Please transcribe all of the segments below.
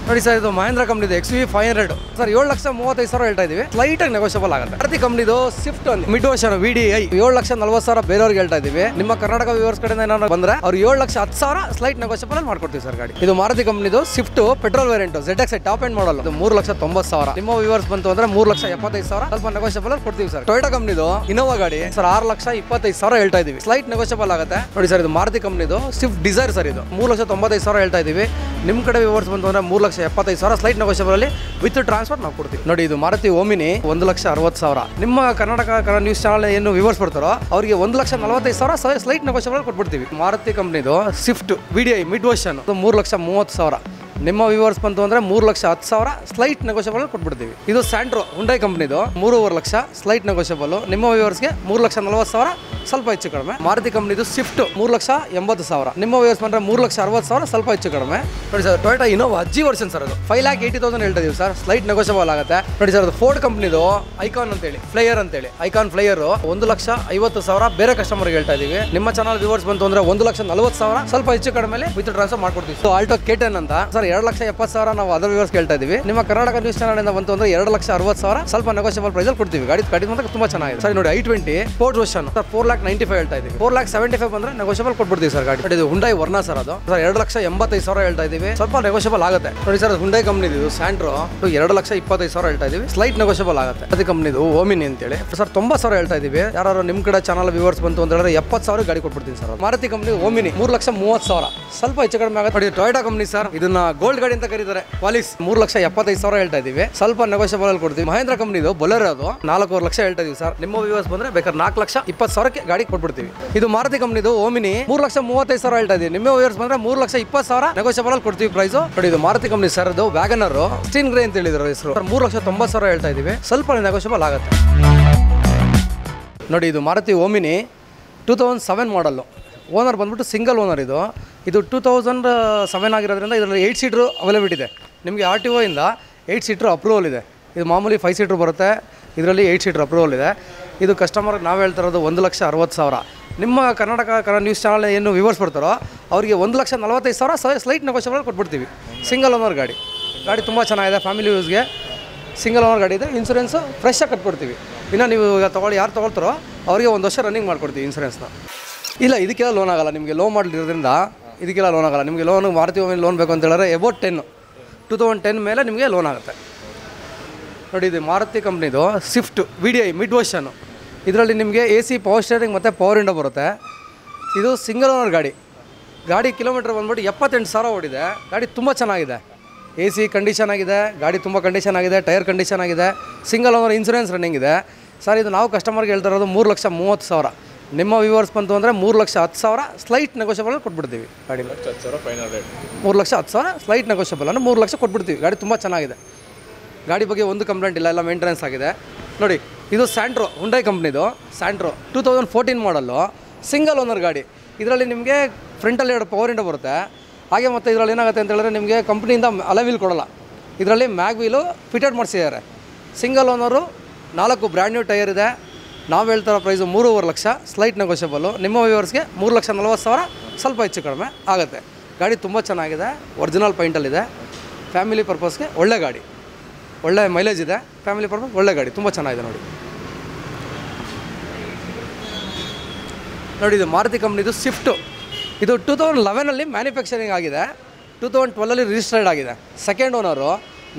ನೋಡಿ ಸರ್, ಇದು ಮಹೇಂದ್ರ ಕಂಪ್ನಿದು XV 500 ಸರ್. 7,35,000 ಹೇಳ್ತಾ ಇದೀವಿ. ಸ್ಲೈಟ್ ಆಗಿ ನೆಗೋಷಿಯಬಲ್ ಆಗುತ್ತೆ. ಭಾರತಿ ಕಂಪ್ನಿದು ಸ್ವಿಫ್ಟ್ ಮಿಡ್ ವರ್ಷನ್ VDI 7,40,000 ಬೇರೆಯವ್ರಿಗೆ ಹೇಳ್ತಾ ಇದೀವಿ. ನಿಮ್ಮ ಕರ್ನಾಟಕ ವ್ಯೂವರ್ಸ್ ಕಡೆಯಿಂದ ಏನಾದ್ರು ಬಂದ್ರೆ ಅವ್ರು 7,10,000 ಸ್ಲೈಟ್ ನೆಗೋಷಿಯಬಲ್ ಅಲ್ಲಿ ಮಾಡ್ಕೊಡ್ತೀವಿ ಸರ್ ಗಾಡಿ. ಇದು ಮಾರುತಿ ಕಂಪ್ನಿದು Swift petrol variant ZX top end model. ಇದು 3,90,000. ನಿಮ್ಮ ವ್ಯೂವರ್ಸ್ ಬಂತು ಅಂದ್ರೆ 3,75,000 ಸ್ವಲ್ಪ ನೆಗೋಷಿಯಬಲ್ ಅಲ್ಲಿ ಕೊಡ್ತೀವಿ ಸರ್. ಟೊಯೋಟಾ ಕಂಪ್ನಿದು ಇನೋವಾ ಗಾಡಿ ಸರ್ 6,25,000 ಹೇಳ್ತಾ ಇದೀವಿ. ಸ್ಲೈಟ್ ನೆಗೋಷಿಯಬಲ್ ಆಗುತ್ತೆ. ನೋಡಿ ಸರ್, ಇದು ಮಾರುತಿ ಕಂಪ್ನಿದು ಸ್ವಿಫ್ಟ್ ಡಿಸೈರ್ ಸರ್. ಇದು 3,95,000 ಹೇಳ್ತಾ ಇದೀವಿ. ನಿಮ್ಮ ಕಡೆ ವ್ಯೂವರ್ಸ್ ಬಂತು ಅಂದ್ರೆ 3,75,000 ಸ್ಲೈಟ್ ನೆಗೋಷಿಯಬಲ್ ಅಲ್ಲಿ ವಿತ್ ಟ್ರಾನ್ಸ್ಫರ್ ನಾವು ಕೊಡ್ತೀವಿ. ನೋಡಿ, ಇದು ಮಾರುತಿ ಓಮಿನಿ 1,60,000. ನಿಮ್ಮ ಕರ್ನಾಟಕ ನ್ಯೂಸ್ ಚಾನಲ್ ಏನು ವ್ಯೂವರ್ಸ್ ಬರ್ತಾರೋ ಅವರಿಗೆ 1,45,000 ಸ್ಲೈಟ್ ನೆಗೋಷಿಯಬಲ್ ಕೊಟ್ಬಿಡ್ತೀವಿ. ಮಾರುತಿ ಕಂಪ್ನಿದು ಸ್ವಿಫ್ಟ್ VDI ಮಿಡ್ ವರ್ಷನ್ 3,30,000. ನಿಮ್ಮ ವ್ಯೂವರ್ಸ್ ಬಂತು ಅಂದ್ರೆ 3,10,000 ಸ್ಲೈಟ್ ನೆಗೋಷಿಯಬಲ್ ಕೊಟ್ಬಿಡ್ತೀವಿ. ಇದು ಸ್ಯಾಂಟ್ರೋ ಹುಂಡೈ ಕಂಪ್ನಿದು 3,5 ಲಕ್ಷ ಸ್ಲೈಟ್ ನೆಗೋಷಿಯಬಲ್. ನಿಮ್ಮ ವ್ಯೂವರ್ಸ್ಗೆ 3,40,000 ಸ್ವಲ್ಪ ಹೆಚ್ಚು ಕಡಿಮೆ. ಮಾರುತಿ ಕಂಪ್ನಿದು ಸ್ವಿಫ್ಟ್ 3,80,000. ನಿಮ್ಮ ವ್ಯೂವರ್ಸ್ ಬಂದ್ರೆ 3,60,000 ಸ್ವಲ್ಪ ಹೆಚ್ಚು ಕಡಿಮೆ. ನೋಡಿ sir, Toyota Innova G version sir. ಅದು 5,80,000 ಹೇಳ್ತಾ ಇದೀವಿ ಸರ್. ಸ್ಲೈಟ್ ನೆಗೋಷಿಯಬಲ್ ಆಗುತ್ತೆ. ನೋಡಿ ಸರ್, ಅದು ಫೋರ್ಡ್ ಕಂಪ್ನಿದು ಐಕಾನ್ ಅಂತೇಳಿ ಫ್ಲೈಯರ್ ಅಂತೇಳಿ ಐಕಾನ್ ಫ್ಲೈಯರ್ 1,50,000 ಬೇರೆ ಕಸ್ಟಮರ್ಗೆ ಹೇಳ್ತಾ ಇದೀವಿ. ನಿಮ್ಮ ಚಾನಲ್ ವ್ಯೂವರ್ಸ್ ಬಂತು ಅಂದ್ರೆ 1,40,000 ಸ್ವಲ್ಪ ಹೆಚ್ಚು ಕಡಿಮೆ ವಿತ್ ಟ್ರಾನ್ಸ್ಫರ್ ಮಾಡ್ಕೊಡ್ತೀವಿ. ಸೊ ಆಲ್ಟೋ K10 ಅಂತ ಸರ್ 2,70,000 ನಾವು ಅದರ್ ವ್ಯೂವರ್ಸ್ ಕೇಳ್ತಾ ಇದೀವಿ. ನಿಮ್ಮ ಕರ್ನಾಟಕ ನ್ಯೂಸ್ ಚಾನಲ್ ಇಂದ ಬಂತು ಅಂದ್ರೆ 2,60,000 ಸ್ವಲ್ಪ ನೆಗೋಷಿಯಬಲ್ ಪ್ರೈಸ್ ಅಲ್ಲಿ ಕೊಡ್ತೀವಿ. ಗಾಡಿ ಮಾತ್ರ ತುಂಬಾ ಚೆನ್ನಾಗಿದೆ ಸರ್. ನೋಡಿ, i20 ಸ್ಪೋರ್ಟ್ಸ್ ವರ್ಷನ್ ಸರ್ 4,95,000 ಹೇಳ್ತಾ ಇದೀವಿ. 4,75,000 ಬಂದ್ರೆ ನೆಗೋಷಿಯಬಲ್ ಕೊಟ್ಬಿಡ್ತೀವಿ ಸರ್ ಗಾಡಿ. ಇದು ಹುಂಡೈ ವರ್ನಾ ಸರ್. ಅದು ಸರ್ 2,85,000 ಹೇಳ್ತಾ ಇದೀವಿ. ಸ್ವಲ್ಪ ನೆಗೋಷಿಯಬಲ್ ಆಗುತ್ತೆ. ನೋಡಿ ಸರ್, ಹುಂಡೈ ಕಂಪ್ನಿದು ಸ್ಯಾಂಟ್ರೋ 2,25,000 ಹೇಳ್ತಾ ಇದೀವಿ. ಸ್ಲೈಟ್ ನೆಗೋಷಿಯಬಲ್ ಆಗುತ್ತೆ. ಅದೇ ಕಂಪ್ನಿದು ಓಮಿನಿ ಅಂತೇಳಿ ಸರ್ 90,000 ಹೇಳ್ತಾ ಇದೀವಿ. ಯಾರು ನಿಮ್ ಕಡೆ ಚಾನಲ್ ವ್ಯೂವರ್ಸ್ ಬಂತು ಅಂತ ಹೇಳಿದ್ರೆ 70,000 ಗಾಡಿ ಕೊಟ್ಬಿಡ್ತೀನಿ ಸರ್. ಮಾರುತಿ ಕಂಪ್ನಿ ಓಮಿನಿ 3,30,000 ಸ್ವಲ್ಪ ಹೆಚ್ಚು ಕಡಿಮೆ ಆಗುತ್ತೆ. ನೋಡಿ, ಟೊಯೋಟಾ ಕಂಪ್ನಿ ಸರ್, ಇದನ್ನ ಗೋಲ್ಡ್ ಗಾಡಿ ಅಂತ ಕರೀತಾರೆ. ಪಾಲಿಸ್ 3,75,000 ಹೇಳ್ತಾ ಇದೀವಿ. ಸ್ವಲ್ಪ ನೆಗೋಷಿಯಬಲ್ ಅಲ್ಲಿ ಕೊಡ್ತೀವಿ. ಮಹೇಂದ್ರ ಕಂಪ್ನಿದು ಬೊಲೆರೋ ಅದು 4,5 ಲಕ್ಷ ಹೇಳ್ತಾ ಇದೀವಿ ಸರ್. ನಿಮ್ಮ ವ್ಯೂವರ್ಸ್ ಬಂದ್ರೆ ಬೇಕಾದ್ರೆ 4,20,000 ಗಾಡಿ ಕೊಟ್ಬಿಡ್ತೀವಿ. ಇದು ಮಾರುತಿ ಕಂಪ್ನಿದು ಓಮಿನಿ 3,35,000 ಹೇಳ್ತಾ ಇದೀವಿ. ನಿಮ್ಮ ವ್ಯೂವರ್ಸ್ ಬಂದ್ರೆ 3,20,000 ನೆಗೋಷಿಯಬಲ್ ಅಲ್ಲಿ ಕೊಡ್ತೀವಿ ಪ್ರೈಸ್. ನೋಡಿ, ಇದು ಮಾರುತಿ ಕಂಪ್ನಿ ಸರ್. ಇದು ವ್ಯಾಗನರ್ ಸ್ಟೀನ್ ಗ್ರೇ ಅಂತ ಹೇಳಿದ್ರು ಹೆಸರು. 3,90,000 ಹೇಳ್ತಾ ಇದೀವಿ. ಸ್ವಲ್ಪ ನೆಗೋಷಿಯಬಲ್ ಆಗುತ್ತೆ. ನೋಡಿ, ಇದು ಮಾರುತಿ ಓಮಿನಿ 2007 ಮಾಡಲ್ಲು. ಓನರ್ ಬಂದ್ಬಿಟ್ಟು ಸಿಂಗಲ್ ಓನರ್. ಇದು 2007 ಆಗಿರೋದ್ರಿಂದ ಇದರಲ್ಲಿ 8 ಸೀಟ್ರು ಅವೈಲೇಬಿಲಿಟಿ ಇದೆ. ನಿಮಗೆ RTO ಇಂದ 8 ಸೀಟ್ರು ಅಪ್ರೂವಲ್ ಇದೆ. ಇದು ಮಾಮೂಲಿ 5 ಸೀಟ್ರು ಬರುತ್ತೆ. ಇದರಲ್ಲಿ 8 ಸೀಟ್ರ್ ಅಪ್ರೂವಲ್ ಇದೆ. ಇದು ಕಸ್ಟಮರ್ಗೆ ನಾವು ಹೇಳ್ತಾ ಇರೋದು 1,60,000. ನಿಮ್ಮ ಕರ್ನಾಟಕ ನ್ಯೂಸ್ ಚಾನಲ್ ಏನು ವ್ಯೂವರ್ಸ್ ಬರ್ತಾರೋ ಅವರಿಗೆ 1,45,000 ಸ್ಲೈಟ್ ನೆಗೋಷಿಯಬಲ್ ಕೊಟ್ಬಿಡ್ತೀವಿ. ಸಿಂಗಲ್ ಓನರ್ ಗಾಡಿ ತುಂಬ ಚೆನ್ನಾಗಿದೆ. ಫ್ಯಾಮಿಲಿ ಯೂಸ್ಗೆ ಸಿಂಗಲ್ ಓನರ್ ಗಾಡಿ ಇದೆ. ಇನ್ಸೂರೆನ್ಸು ಫ್ರೆಶ್ ಆಗಿ ಕಟ್ಬಿಡ್ತೀವಿ. ಇನ್ನು ನೀವು ಯಾರು ತೊಗೊಳ್ತಾರೋ ಅವರಿಗೆ 1 ವರ್ಷ ರನ್ನಿಂಗ್ ಮಾಡ್ಕೊಡ್ತೀವಿ ಇನ್ಸೂರೆನ್ಸ್ನ. ಇಲ್ಲ, ಇದಕ್ಕೆಲ್ಲ ಲೋನ್ ಆಗಲ್ಲ. ನಿಮಗೆ ಲೋ ಮಾಡಲ್ ಇರೋದ್ರಿಂದ ಇದಕ್ಕೆಲ್ಲ ಲೋನ್ ಆಗಲ್ಲ. ನಿಮಗೆ ಲೋನ್ ಮಾರುತಿ ಓಮಿನಿ ಲೋನ್ ಬೇಕು ಅಂತ ಹೇಳಿದ್ರೆ ಅಬೌಟ್ 2010 ಮೇಲೆ ನಿಮಗೆ ಲೋನ್ ಆಗುತ್ತೆ. ನೋಡಿ, ಇದು ಮಾರುತಿ ಕಂಪ್ನಿದು ಸ್ವಿಫ್ಟ್ VDI ಮಿಡ್ ವರ್ಷನ್. ಇದರಲ್ಲಿ ನಿಮಗೆ AC ಪವರ್ ಸ್ಟೇರಿಂಗ್ ಮತ್ತು ಪವರ್ ವಿಂಡೋ ಬರುತ್ತೆ. ಇದು ಸಿಂಗಲ್ ಓನರ್ ಗಾಡಿ ಕಿಲೋಮೀಟರ್ ಬಂದ್ಬಿಟ್ಟು 78,000 ಓಡಿದೆ. ಗಾಡಿ ತುಂಬ ಚೆನ್ನಾಗಿದೆ. AC ಕಂಡೀಷನ್ ಆಗಿದೆ. ಗಾಡಿ ತುಂಬ ಕಂಡೀಷನ್ ಆಗಿದೆ. ಟೈರ್ ಕಂಡೀಷನ್ ಆಗಿದೆ. ಸಿಂಗಲ್ ಓನರ್ ಇನ್ಸೂರೆನ್ಸ್ ರನ್ನಿಂಗ್ ಇದೆ ಸರ್. ಇದು ನಾವು ಕಸ್ಟಮರ್ಗೆ ಹೇಳ್ತಾ ಇರೋದು 3,30,000. ನಿಮ್ಮ ವ್ಯೂವರ್ಸ್ ಬಂತು ಅಂದರೆ 3,10,000 ಸ್ಲೈಟ್ ನೆಗೋಷಿಯಬಲ್ ಕೊಟ್ಬಿಡ್ತೀವಿ. ಗಾಡಿ 3,10,000 ಸ್ಲೈಟ್ ನೆಗೋಷಿಯಬಲ್ ಅಂದರೆ 3 ಲಕ್ಷ ಕೊಟ್ಬಿಡ್ತೀವಿ. ಗಾಡಿ ತುಂಬ ಚೆನ್ನಾಗಿದೆ. ಗಾಡಿ ಬಗ್ಗೆ ಒಂದು ಕಂಪ್ಲೇಂಟ್ ಇಲ್ಲ, ಎಲ್ಲ ಮೇಂಟೆನೆನ್ಸ್ ಆಗಿದೆ. ನೋಡಿ, ಇದು ಸ್ಯಾಂಟ್ರೋ ಹುಂಡೈ ಕಂಪ್ನಿದು ಸ್ಯಾಂಟ್ರೋ 2014 ಮಾಡಲ್ಲು ಸಿಂಗಲ್ ಓನರ್ ಗಾಡಿ. ಇದರಲ್ಲಿ ನಿಮಗೆ ಫ್ರಂಟಲ್ಲಿ 2 ಪವರ್ ವಿಂಡೋ ಬರುತ್ತೆ. ಹಾಗೆ ಮತ್ತು ಇದರಲ್ಲಿ ಏನಾಗುತ್ತೆ ಅಂತ ಹೇಳಿದ್ರೆ ನಿಮಗೆ ಕಂಪ್ನಿಯಿಂದ ಅಲಾಯ್ ವೀಲ್ ಕೊಡೋಲ್ಲ. ಇದರಲ್ಲಿ ಮ್ಯಾಗ್ ವೀಲು ಫಿಟೆಡ್ ಮಾಡಿಸಿದ್ದಾರೆ. Single owner 4 brand new tyre ಇದೆ. ನಾವು ಹೇಳ್ತಾರೋ ಪ್ರೈಸು 3,5 ಲಕ್ಷ ಸ್ಲೈಟ್ ನೆಗೋಷಿಯಬಲ್ಲು. ನಿಮ್ಮ ವ್ಯೂವರ್ಸ್ಗೆ 3,40,000 ಸ್ವಲ್ಪ ಹೆಚ್ಚು ಕಡಿಮೆ ಆಗುತ್ತೆ. ಗಾಡಿ ತುಂಬ ಚೆನ್ನಾಗಿದೆ. ಒರಿಜಿನಲ್ ಪೈಂಟಲ್ಲಿದೆ. ಫ್ಯಾಮಿಲಿ ಪರ್ಪಸ್ಗೆ ಒಳ್ಳೆ ಗಾಡಿ, ಒಳ್ಳೆ ಮೈಲೇಜ್ ಇದೆ. ಫ್ಯಾಮಿಲಿ ಪರ್ಪಸ್ ಒಳ್ಳೆ ಗಾಡಿ ತುಂಬ ಚೆನ್ನಾಗಿದೆ. ನೋಡಿ, ಇದು ಮಾರುತಿ ಕಂಪ್ನಿದು ಸ್ವಿಫ್ಟು. ಇದು 2011 ಮ್ಯಾನುಫ್ಯಾಕ್ಚರಿಂಗ್ ಆಗಿದೆ. 2012 ರಿಜಿಸ್ಟರ್ಡ್ ಆಗಿದೆ. Second owner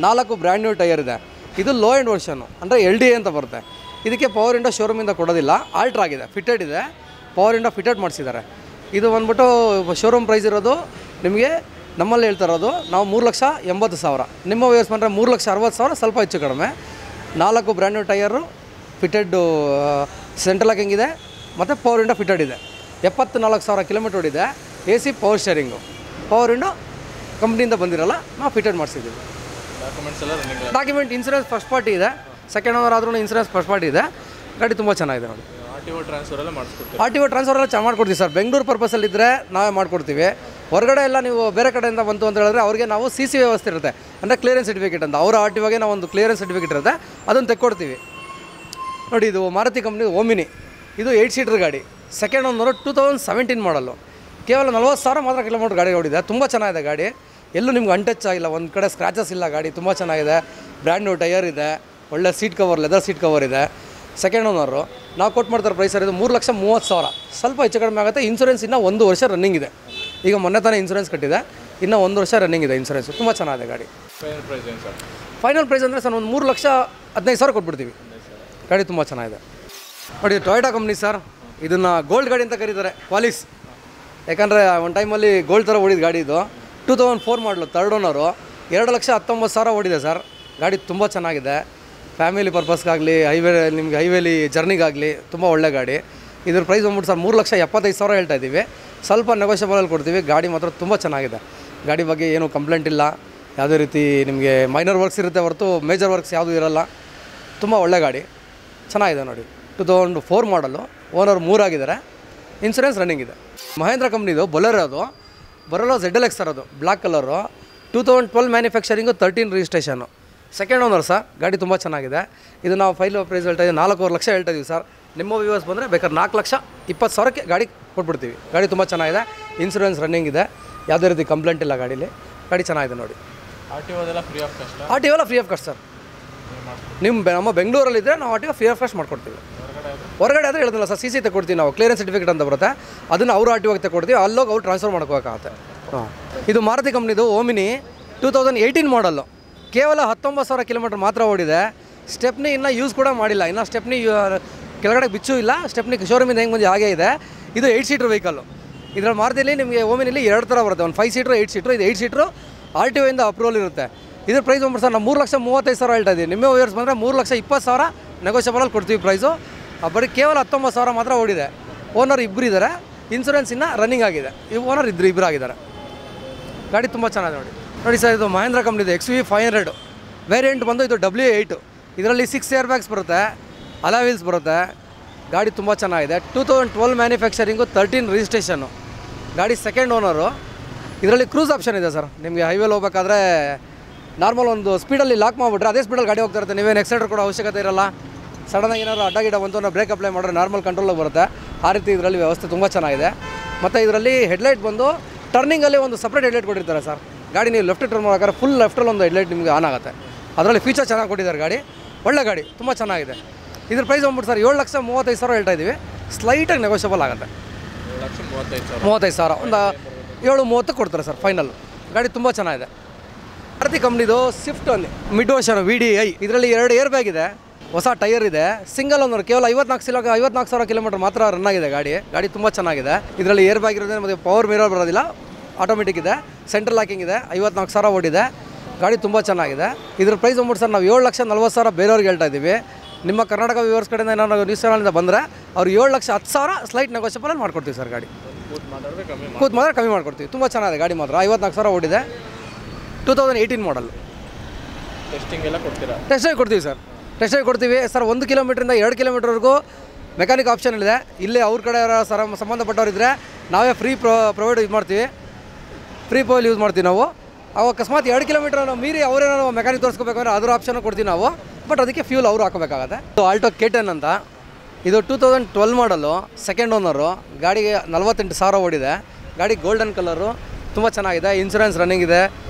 4 brand new tyre ಇದೆ. ಇದು ಲೋ ಎಂಡ್ ವರ್ಷನ್ನು ಅಂದರೆ LDA ಅಂತ ಬರುತ್ತೆ. ಇದಕ್ಕೆ ಪವರ್ ವಿಂಡೋ ಶೋರೂಮಿಂದ ಕೊಡೋದಿಲ್ಲ. ಆಲ್ಟ್ರಾ ಆಗಿದೆ, ಫಿಟೆಡ್ ಇದೆ. ಪವರ್ ವಿಂಡೋ ಫಿಟೆಡ್ ಮಾಡಿಸಿದ್ದಾರೆ. ಇದು ಬಂದ್ಬಿಟ್ಟು ಶೋರೂಮ್ ಪ್ರೈಸ್ ಇರೋದು ನಿಮಗೆ ನಮ್ಮಲ್ಲಿ ಹೇಳ್ತಾ ಇರೋದು ನಾವು 3,80,000. ನಿಮ್ಮ ವ್ಯೂವರ್ಸ್ ಬಂದರೆ 3,60,000 ಸ್ವಲ್ಪ ಹೆಚ್ಚು ಕಡಿಮೆ. 4 brand new tyre fitted central locking ಇದೆ ಮತ್ತು ಪವರ್ ವಿಂಡೋ ಫಿಟೆಡ್ ಇದೆ. 74,000 ಕಿಲೋಮೀಟರ್ ಓಡಿದೆ. AC power steering, power window ಕಂಪ್ನಿಯಿಂದ ಬಂದಿರಲ್ಲ, ನಾವು ಫಿಟೆಡ್ ಮಾಡಿಸಿದ್ದೀವಿ. ಡಾಕ್ಯುಮೆಂಟ್ ಇನ್ಸೂರೆನ್ಸ್ ಫಸ್ಟ್ ಪಾರ್ಟಿ ಇದೆ. ಸೆಕೆಂಡ್ ಓನರ್ ಆದ್ರೂ ಇನ್ಸೂರೆನ್ಸ್ ಫಸ್ಟ್ ಪಾರ್ಟಿ ಇದೆ. ಗಾಡಿ ತುಂಬ ಚೆನ್ನಾಗಿದೆ. ನೋಡಿ, RTO ಟ್ರಾನ್ಸ್ಫರ್ ಎಲ್ಲ ಮಾಡಿಸ್ಕೊಡ್ತೀವಿ. RTO ಟ್ರಾನ್ಸ್ಫರ್ ಎಲ್ಲ ಚೆನ್ನಾಗಿ ಮಾಡ್ಕೊಡ್ತೀವಿ ಸರ್. ಬೆಂಗಳೂರು ಪರ್ಪಸಲ್ಲಿದ್ದರೆ ನಾವೇ ಮಾಡ್ಕೊಡ್ತೀವಿ. ಹೊರಗಡೆ ಎಲ್ಲ ನೀವು ಬೇರೆ ಕಡೆಯಿಂದ ಬಂತು ಅಂತ ಹೇಳಿದ್ರೆ ಅವ್ರಿಗೆ ನಾವು CC ವ್ಯವಸ್ಥೆ ಇರುತ್ತೆ, ಅಂದರೆ ಕ್ಲಿಯರೆನ್ಸ್ ಸರ್ಟಿಫಿಕೇಟ್ ಅಂತ. ಅವರ RTOಗೆ ನಾವು ಒಂದು ಕ್ಲಿಯರೆನ್ಸ್ ಸರ್ಟಿಫಿಕೇಟ್ ಇರುತ್ತೆ, ಅದನ್ನು ತೆಕ್ಕೊಡ್ತೀವಿ. ನೋಡಿ, ಇದು ಮಾರುತಿ ಕಂಪ್ನಿ ಓಮಿನಿ. ಇದು 8 ಸೀಟರ್ ಗಾಡಿ. Second owner 2017 ಮಾಡಲ್ಲು. ಕೇವಲ 40,000 ಮಾತ್ರ ಕಿಲೋಮೀಟರ್ ಗಾಡಿ ಓಡಿದೆ. ತುಂಬ ಚೆನ್ನಾಗಿದೆ ಗಾಡಿ. ಎಲ್ಲೂ ನಿಮ್ಗೆ ಅನ್ಟಚ್ ಆಗಿಲ್ಲ, ಒಂದು ಕಡೆ ಸ್ಕ್ರಾಚಸ್ ಇಲ್ಲ. ಗಾಡಿ ತುಂಬ ಚೆನ್ನಾಗಿದೆ, ಬ್ರ್ಯಾಂಡ್ ನ್ಯೂ ಟೈರ್ ಇದೆ, ಒಳ್ಳೆ seat cover, leather seat cover ಇದೆ. ಸೆಕೆಂಡ್ ಓನರು ನಾವು ಕೊಟ್ಟು ಮಾಡ್ತಾರೆ ಪ್ರೈಸ್ ಸರ್ ಇದು 3,30,000. ಸ್ವಲ್ಪ ಹೆಚ್ಚು ಕಡಿಮೆ ಆಗುತ್ತೆ. ಇನ್ಸೂರೆನ್ಸ್ ಇನ್ನೂ 1 ವರ್ಷ ರನ್ನಿಂಗ್ ಇದೆ. ಈಗ ಮೊನ್ನೆ ತಾನೇ ಇನ್ಸೂರೆನ್ಸ್ ಕಟ್ಟಿದೆ, ಇನ್ನೂ 1 ವರ್ಷ ರನ್ನಿಂಗ್ ಇದೆ ಇನ್ಸೂರೆನ್ಸ್. ತುಂಬ ಚೆನ್ನಾಗಿದೆ ಗಾಡಿ. ಫೈನಲ್ ಪ್ರೈಸ್ ಅಂದರೆ ಸರ್ ಒಂದು 3,15,000 ಕೊಟ್ಬಿಡ್ತೀವಿ. ಗಾಡಿ ತುಂಬ ಚೆನ್ನಾಗಿದೆ ನೋಡಿ. ಟೊಯೋಟಾ ಕಂಪ್ನಿ ಸರ್, ಇದನ್ನು ಗೋಲ್ಡ್ ಗಾಡಿ ಅಂತ ಕರೀತಾರೆ, ಕ್ವಾಲಿಸ್. ಯಾಕಂದರೆ ಒಂದು ಟೈಮಲ್ಲಿ ಗೋಲ್ಡ್ ಥರ ಓಡಿದ ಗಾಡಿ ಇದು. 2004 ಮಾಡಲು, ಥರ್ಡ್ ಓನರು. 2,19,000 ಓಡಿದೆ ಸರ್. ಗಾಡಿ ತುಂಬ ಚೆನ್ನಾಗಿದೆ. ಫ್ಯಾಮಿಲಿ ಪರ್ಪಸ್ಗಾಗಲಿ, ನಿಮಗೆ ಹೈವೇಲಿ ಜರ್ನಿಗಾಗಲಿ ತುಂಬ ಒಳ್ಳೆ ಗಾಡಿ. ಇದ್ರ ಪ್ರೈಸ್ ಬಂದ್ಬಿಟ್ಟು ಸರ್ 3,75,000 ಹೇಳ್ತಾ ಇದ್ದೀವಿ. ಸ್ವಲ್ಪ ನೆಗೋಷಿಯಬಲಲ್ಲಿ ಕೊಡ್ತೀವಿ. ಗಾಡಿ ಮಾತ್ರ ತುಂಬ ಚೆನ್ನಾಗಿದೆ. ಗಾಡಿ ಬಗ್ಗೆ ಏನೂ ಕಂಪ್ಲೇಂಟ್ ಇಲ್ಲ. ಯಾವುದೇ ರೀತಿ ನಿಮಗೆ ಮೈನರ್ ವರ್ಕ್ಸ್ ಇರುತ್ತೆ ಹೊರತು ಮೇಜರ್ ವರ್ಕ್ಸ್ ಯಾವುದೂ ಇರೋಲ್ಲ. ತುಂಬ ಒಳ್ಳೆ ಗಾಡಿ, ಚೆನ್ನಾಗಿದೆ ನೋಡಿ. 2004 ಮಾಡಲು, ಓನರ್ 3 ಆಗಿದ್ದಾರೆ. ಇನ್ಸೂರೆನ್ಸ್ ರನ್ನಿಂಗ್ ಇದೆ. ಮಹೇಂದ್ರ ಕಂಪ್ನಿದು ಬೊಲೆರೋ, ಅದು ಬರೋಲ್ಲ ZLX ಸರ್, ಅದು black colour. 2012 manufacturing, 13 registration. Second owner sir. ಗಾಡಿ ತುಂಬ ಚೆನ್ನಾಗಿದೆ. ಇದು ನಾವು ಫೈನಲ್ ಪ್ರೈಸ್ ಹೇಳ್ತಾ ಇದ್ದೀವಿ 4.5 ಲಕ್ಷ ಹೇಳ್ತಾ ಇದ್ದೀವಿ ಸರ್. ನಿಮ್ಮ ವ್ಯೂವರ್ಸ್ ಬಂದರೆ ಬೇಕಾದ್ರೆ 4,20,000ಕ್ಕೆ ಗಾಡಿ ಕೊಟ್ಬಿಡ್ತೀವಿ. ಗಾಡಿ ತುಂಬ ಚೆನ್ನಾಗಿದೆ. ಇನ್ಸೂರೆನ್ಸ್ ರನ್ನಿಂಗ್ ಇದೆ. ಯಾವುದೇ ರೀತಿ ಕಂಪ್ಲೇಂಟ್ ಇಲ್ಲ ಗಾಡೀಲಿ. ಗಾಡಿ ಚೆನ್ನಾಗಿದೆ ನೋಡಿ. RTO ಎಲ್ಲ ಫ್ರೀ ಆಫ್ ಕಾಸ್ಟ್ ಸರ್. ನಮ್ಮ ಬೆಂಗಳೂರಲ್ಲಿದ್ದರೆ ನಾವು RTO ಫ್ರೀ ಆಫ್ ಕಾಸ್ಟ್ ಮಾಡ್ಕೊಡ್ತೀವಿ. ಹೊರಗಡೆ ಆದರೆ ಹೇಳಿದ್ನಲ್ಲ ಸರ್, CC ತಗೊಡ್ತೀವಿ ನಾವು. ಕ್ಲಿಯರೆನ್ಸ್ ಸರ್ಟಿಫಿಕೇಟ್ ಅಂತ ಬರುತ್ತೆ, ಅದನ್ನು ಅವರು RTO ತಗೊಡ್ತೀವಿ. ಅಲ್ಲೋಗಿ ಅವ್ರು ಟ್ರಾನ್ಸ್ಫರ್ ಮಾಡ್ಕೋಬೇಕಾಗುತ್ತೆ. ಇದು ಮಾರುತಿ ಕಂಪ್ನಿದು ಓಮಿನಿ 2018 ಮಾಡಲ್ಲು. ಕೇವಲ 19,000 ಕಿಲೋಮೀಟರ್ ಮಾತ್ರ ಓಡಿದೆ. ಸ್ಟೆಪ್ನಿ ಇನ್ನೂ ಯೂಸ್ ಕೂಡ ಮಾಡಿಲ್ಲ. ಇನ್ನೂ ಸ್ಟೆಪ್ನಿ ಕೆಳಗಡೆ ಬಿಚ್ಚೂ ಇಲ್ಲ. ಸ್ಟೆಪ್ನಿ ಶೋರೂಮಿಂದ ಹೆಂಗೆ ಬಂದು ಹಾಗೇ ಇದೆ. ಇದು 8 ಸೀಟ್ರ್ ವೆಹಿಕಲ್ಲು. ಇದರಲ್ಲಿ ಮಾರುತಿಲಿ ನಿಮಗೆ ಓಮಿನಿಲಿ 2 ಥರ ಬರುತ್ತೆ, ಒಂದು 5 ಸೀಟ್ರು 8 ಸೀಟ್ರು. ಇದು 8 ಸೀಟ್ರು RTO ಇಂದ ಅಪ್ರೂವಲ್ ಇರುತ್ತೆ. ಇದ್ರ ಪ್ರೈಸ್ ಬಂದ್ಬಿಟ್ಟು ಸರ್ ನಾವು 3,35,000 ಹೇಳ್ತಾ ಇದ್ದೀವಿ. ನಿಮ್ಮ ವ್ಯೂವರ್ಸ್ ಬಂದರೆ 3,20,000 ನೆಗೋಷಿಯಬಲಲ್ಲಿ ಕೊಡ್ತೀವಿ ಪ್ರೈಸು. ಬರೀ ಕೇವಲ 19,000 ಮಾತ್ರ ಓಡಿದೆ. ಓನರ್ 2 ಇದ್ದಾರೆ. ಇನ್ಸೂರೆನ್ಸ್ ಇನ್ನೂ ರನ್ನಿಂಗ್ ಆಗಿದೆ. ಈ ಓನರ್ ಇಬ್ಬರು ಆಗಿದ್ದಾರೆ. ಗಾಡಿ ತುಂಬ ಚೆನ್ನಾಗಿದೆ ನೋಡಿ ಸರ್. ಇದು ಮಹೇಂದ್ರ ಕಂಪ್ನಿದು XUV 500 ವೇರಿಯಂಟ್ ಬಂದು ಇದು W8. ಇದರಲ್ಲಿ 6 ಏರ್ ಬ್ಯಾಗ್ಸ್ ಬರುತ್ತೆ, ಅಲಾಯ್ ವೀಲ್ಸ್ ಬರುತ್ತೆ. ಗಾಡಿ ತುಂಬ ಚೆನ್ನಾಗಿದೆ. 2012 ಮ್ಯಾನುಫ್ಯಾಕ್ಚರಿಂಗು, 13 ರಿಜಿಸ್ಟ್ರೇಷನ್ನು. ಗಾಡಿ ಸೆಕೆಂಡ್ ಓನರು. ಇದರಲ್ಲಿ ಕ್ರೂಸ್ ಆಪ್ಷನ್ ಇದೆ ಸರ್. ನಿಮಗೆ ಹೈವೇಲಿ ಹೋಗಬೇಕಾದ್ರೆ ನಾರ್ಮಲ್ ಒಂದು ಸ್ಪೀಡಲ್ಲಿ ಲಾಕ್ ಮಾಡಿಬಿಟ್ರೆ ಅದೇ ಸ್ಪೀಡಲ್ಲಿ ಗಾಡಿ ಹೋಗ್ತಾ ಇರುತ್ತೆ. ನೀವೇನು ಎಕ್ಸೈಟರ್ ಕೂಡ ಅವಶ್ಯಕತೆ ಇರೋಲ್ಲ. ಸಡನ್ನಾಗಿ ಏನಾದ್ರು ಅಡ್ಡ ಗಿಡ ಬಂತು ನಾವು ಬ್ರೇಕ್ ಅಪ್ಲೈ ಮಾಡಿದ್ರೆ ನಾರ್ಮಲ್ ಕಂಟ್ರೋಲಾಗಿ ಬರುತ್ತೆ. ಆ ರೀತಿ ಇದರಲ್ಲಿ ವ್ಯವಸ್ಥೆ ತುಂಬ ಚೆನ್ನಾಗಿದೆ. ಮತ್ತು ಇದರಲ್ಲಿ ಹೆಡ್ಲೈಟ್ ಬಂದು ಟರ್ನಿಂಗಲ್ಲಿ ಒಂದು ಸಪ್ರೇಟ್ ಹೆಡ್ಲೈಟ್ ಕೊಟ್ಟಿರ್ತಾರೆ ಸರ್. ಗಾಡಿ ನೀವು ಲೆಫ್ಟ್ ಟರ್ನ್ ಮಾಡೋಕ್ಕಾದ್ರೆ ಫುಲ್ ಲೆಫ್ಟಲ್ಲಿ ಒಂದು ಹೆಡ್ಲೈಟ್ ನಿಮಗೆ ಆನ್ ಆಗುತ್ತೆ. ಅದರಲ್ಲಿ ಫೀಚರ್ ಚೆನ್ನಾಗಿ ಕೊಟ್ಟಿದ್ದಾರೆ. ಗಾಡಿ ಒಳ್ಳೆ ಗಾಡಿ, ತುಂಬ ಚೆನ್ನಾಗಿದೆ. ಇದ್ರ ಪ್ರೈಸ್ ಬಂದ್ಬಿಟ್ಟು ಸರ್ 7,35,000 ಹೇಳ್ತಾ ಇದ್ದೀವಿ. ಸ್ಲೈಟಾಗಿ ನೆಗೋಷಿಯಬಲ್ ಆಗುತ್ತೆ. 35,000 ಒಂದು 7,30 ಕೊಡ್ತಾರೆ ಸರ್ ಫೈನಲ್. ಗಾಡಿ ತುಂಬ ಚೆನ್ನಾಗಿದೆ. ಮಾರುತಿ ಕಂಪ್ನಿದು ಸ್ವಿಫ್ಟ್ ಒಂದು ಮಿಡ್ ವರ್ಷನ್ VDI. ಇದರಲ್ಲಿ 2 ಏರ್ ಬ್ಯಾಗ್ ಇದೆ, ಹೊಸ ಟೈರ್ ಇದೆ, ಸಿಂಗಲ್ ಓನರ್. ಕೇವಲ 54,000 ಕಿಲೋಮೀಟರ್ ಮಾತ್ರ ರನ್ ಆಗಿದೆ ಗಾಡಿ ತುಂಬ ಚೆನ್ನಾಗಿದೆ. ಇದರಲ್ಲಿ ಏರ್ ಬ್ಯಾಗ್ ಇರೋದೇ, ಮತ್ತು ಪವರ್ ಮಿರರ್ ಬರೋದಿಲ್ಲ, ಆಟೋಮೆಟಿಕ್ ಇದೆ, ಸೆಂಟ್ರಲ್ ಲಾಕಿಂಗ್ ಇದೆ. 54,000 ಓಡಿದೆ. ಗಾಡಿ ತುಂಬ ಚೆನ್ನಾಗಿದೆ. ಇದ್ರ ಪ್ರೈಸ್ ಬಂದ್ಬಿಟ್ಟು ಸರ್ ನಾವು 7,40,000 ಬೇರೆಯವ್ರಿಗೆ ಹೇಳ್ತಾ ಇದ್ದೀವಿ. ನಿಮ್ಮ ಕರ್ನಾಟಕ ವ್ಯೂವರ್ಸ್ ಕಡೆಯಿಂದ ಏನಾದ್ರು ನ್ಯೂಸ್ ಚಾನಲಿಂದ ಬಂದರೆ ಅವ್ರು 7,10,000 ಸ್ಲೈಟ್ ನೆಗೋಷಿಯಬಲಲ್ಲಿ ಮಾಡ್ಕೊಡ್ತೀವಿ ಸರ್. ಗಾಡಿ ಕೂತ್ ಮಾತ್ರ ಕಮ್ಮಿ ಮಾಡ್ಕೊಡ್ತೀವಿ. ತುಂಬ ಚೆನ್ನಾಗಿದೆ ಗಾಡಿ ಮಾತ್ರ. 54,000 ಓಡಿದೆ. 2018 ಮಾಡಲ್. ಟೆಸ್ಟಿಂಗ್ ಎಲ್ಲ ಕೊಡ್ತೀರಾ? ಟೆಸ್ಟ್ ಡ್ರೈವ್ ಕೊಡ್ತೀವಿ ಸರ್. ಟೆಸ್ಟ್ ಡ್ರೈವ್ ಕೊಡ್ತೀವಿ ಸರ್. 1 ಕಿಲೋಮೀಟ್ರಿಂದ 2 ಕಿಲೋಮೀಟರ್ವರೆಗೂ ಮೆಕ್ಯಾನಿಕ್ ಆಪ್ಷನ್ ಇದೆ. ಇಲ್ಲೇ ಅವ್ರ ಕಡೆ ಸಂಬಂಧಪಟ್ಟವ್ರು ಇದ್ದರೆ ನಾವೇ ಪ್ರೊವೈಡ್ ಯೂಸ್ ಮಾಡ್ತೀವಿ. ಫ್ರೀ ಪೋಲ್ ಯೂಸ್ ಮಾಡ್ತೀವಿ ನಾವು. ಅವು ಅಕಸ್ಮಾತ್ 2 ಕಿಲೋಮೀಟರ್ ಮೀರಿ ಅವರೇನೋ ಮೆಕ್ಯಾನಿಕ್ ತೋರಿಸ್ಕೋಬೇಕಂದ್ರೆ ಅದರ ಆಪ್ಷನ್ ಕೊಡ್ತೀವಿ ನಾವು. ಬಟ್ ಅದಕ್ಕೆ ಫ್ಯೂಲ್ ಅವರು ಹಾಕೋಬೇಕಾಗತ್ತೆ. ಆಲ್ಟೋ K10 ಅಂತ. ಇದು 2012 ಮಾಡಲು, ಸೆಕೆಂಡ್ ಓನರು. ಗಾಡಿಗೆ 48,000 ಓಡಿದೆ. ಗಾಡಿ ಗೋಲ್ಡನ್ ಕಲರು, ತುಂಬ ಚೆನ್ನಾಗಿದೆ. ಇನ್ಸೂರೆನ್ಸ್ ರನ್ನಿಂಗ್ ಇದೆ.